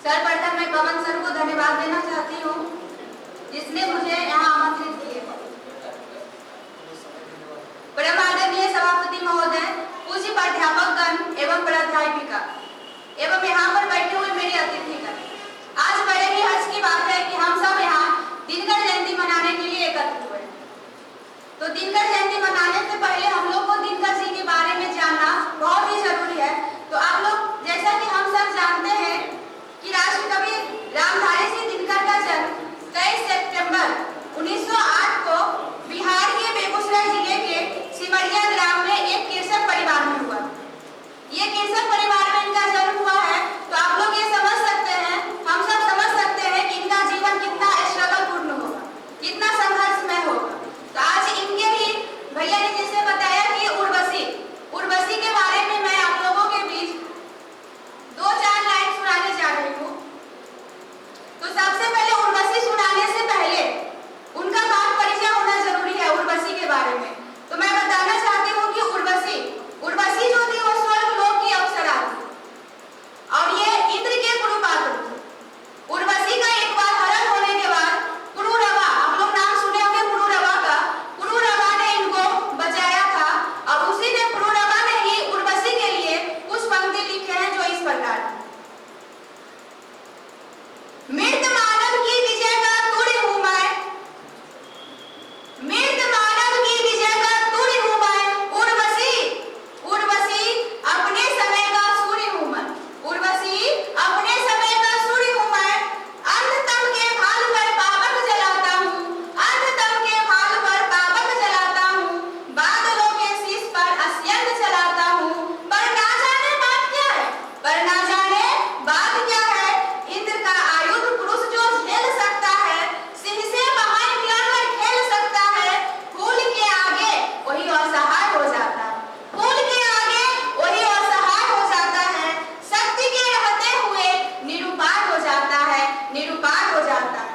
सर्वप्रथम मैं पवन सर को धन्यवाद देना चाहती हूँ जिसने मुझे यहाँ आमंत्रित किया। परम आदरणीय सभापति महोदय, पूज्य प्राध्यापकगण एवं प्राध्यापिका एवं यहाँ पर बैठे हुए मेरे अतिथिगण, आज बड़े ही हर्ष की बात है कि हम सब यहाँ दिनकर जयंती मनाने के लिए एकत्र हुए। तो दिनकर जयंती मनाने से पहले हम लोग को दिनकर जी के बारे में जानना बहुत ही जरूरी है। तो आप लोग, जैसा कि हम सब जानते हैं कि राष्ट्रकवि रामधारी सिंह दिनकर का जन्म 23 सितंबर 1908 को बिहार के बेगूसराय जिले के सिमरिया ग्राम में एक कृषक परिवार में हुआ। ये कृषक परिवार में इनका जन्म हुआ है। तो आप लोग ये समझ सकते हैं, हम सब समझ सकते हैं कि इनका जीवन कितना स्ट्रगल पूर्ण होगा, कितना संघर्षमय होगा। तो आज इनके ही भैया ने जैसे बताया कि उर्वशी के बारे में मैं आप लोगों के बीच 2-4 लाइन सुनाने जा रही हूँ। तो सबसे पहले उर्वशी सुनाने से पहले उनका बात परिचय होना जरूरी है उर्वशी के बारे में। तो मैं बताना चाहती हूँ कि उर्वशी जो थी वो स्वर्गलोक की अप्सरा थी और ये इंद्र के कुरुपात्र थे। उर्वशी का एक बार हरण होने के बाद पुरुरवा, आप लोग नाम सुने होंगे पुरुरवा का, पुरुरवा ने इनको बचाया था और उसी ने पुरुरवा ने ही उर्वशी के लिए कुछ पंक्ति लिखे हैं जो इस प्रकार: मृत मानव की विजय का तुर्य हूँ मैं, मृत मानव की विजय का तुर्य हूँ मैं, उर्वशी अपने समय का सूर्य हूँ मैं, उर्वशी अपने समय का सूर्य हूँ मैं, अंधतम के भाल पर पावक जलाता हूँ, अंधतम के भाल पर पावक जलाता हूँ, बादलों के शीश पर अत्यंत चलाता हूँ, पर ना जाने बात क्या है, पर ना जाने बात क्या है, इंद्र का आयुध पुरुष जो झेल सकता है, सिंह से बाहर निकलकर खेल सकता है, फूल के आगे वही असहाय हो जाता है, फूल के आगे वही असहाय हो जाता है, शक्ति के रहते हुए निरुपाय हो जाता है, निरुपाय हो जाता है,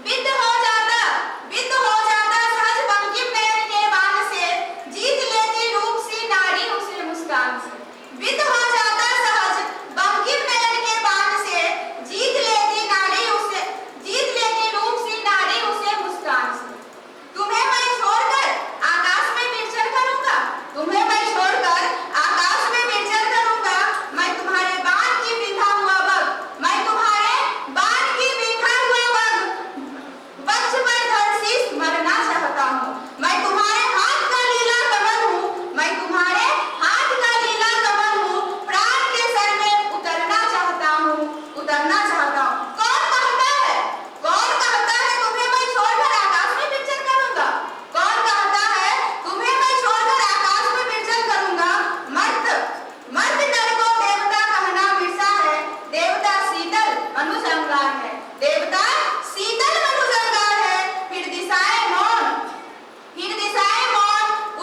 विद्ध हो जाता सहज बंकिम नयन के बाण से, जीत लेती रूप सी नारी उसे मुस्कान से, विद्ध हो जाता सहज बंकिम नयन के बाण से, जीत लेती रूप सी नारी उसे मुस्कान से। तुम्हें मैं छोड़कर आकाश में विचरण करूंगा, तुम्हें मैं छोड़कर आकाश में विचरण करूंगा, मैं तुम्हारे बाण की बिंधा हुआ बग, मैं तुम्हारे बाण की बिंधा हुआ बग, वक्ष पर धर शीश मरना चाहता हूँ, मैं तुम्हारे हाथ का लीला कमल हूँ, मैं तुम्हारे हाथ का लीला कमल हूँ, प्राण के सर में उतरना चाहता हूँ, उतरना चाहता हूँ। कौन कहता है तुम्हें मैं छोड़कर आकाश में विचरण करूंगा, कौन कहता है तुम्हें मैं छोड़कर आकाश में विचरण करूंगा, मर्द नर को देवता कहना विरसा है, देवता शीतल मनुजंगार है, देवता शीतल मनुजंगार है, फिर दिशाएं मौन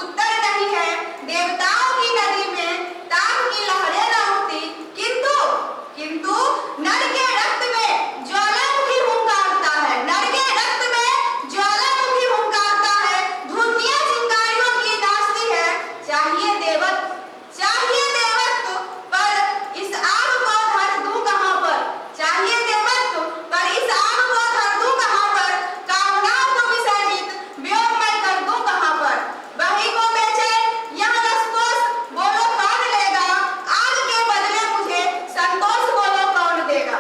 उत्तर नहीं है, देवताओं की नदी में ताप की लहरें न उठती, किंतु नर के रक्त में ज्वालामुखी हुंकारता है, नर के रक्त में ज्वालामुखी हुंकारता है, धुनिया चिंगारियों की नाचती है, चाहिए देवत्व पर इस आग को धर दूं कहां पर, चाहिए देवत्व पर इस आग को धर दूं कहां पर, कामनाओं को विसर्जित व्योम मैं कर दूं कहां पर, वही को बेचे यह रसकोष बोलो कौन लेगा, आग के बदले मुझे संतोष बोलो कौन देगा,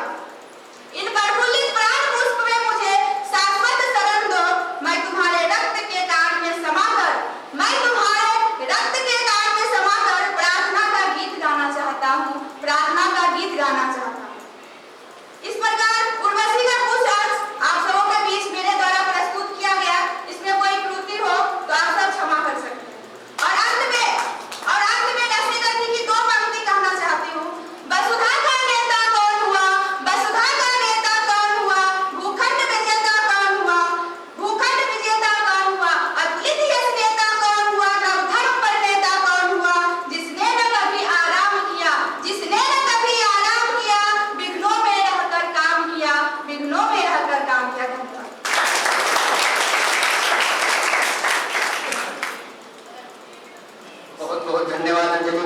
इन प्रफुल्लित प्राण पुष्प में मुझे शाश्वत शरण दो, मैं तुम्हारे रक्त के तार में समाकर, मैं तुम्हारे रक्त के तार में समाकर प्रार्थना का गीत गाना चाहता हूँ, प्रार्थना का गीत गाना चाहता हूँ। इस प्रकार उर्वशी का कुछ अर्थ आप सबों के बीच मेरे द्वारा प्रस्तुत किया गया, इसमें कोई त्रुटि हो तो आप सब क्षमा कर सकते हैं। और अंत में दसवीं गति की 2 पंक्ति कहना चाहती हूँ। वसुधा का नेता कौन हुआ, वसुधा का नेता कौन हुआ, भूखंड विजेता कौन हुआ, भूखंड विजेता कौन हुआ, अतुलित यश नेता कौन हुआ, नवधर्म पर नेता कौन हुआ, जिसने न कभी आराम किया, जिसने न कभी आराम किया, विघ्नों में रहकर काम किया, विघ्नों में रहकर काम किया। बहुत बहुत धन्यवाद अंजलि।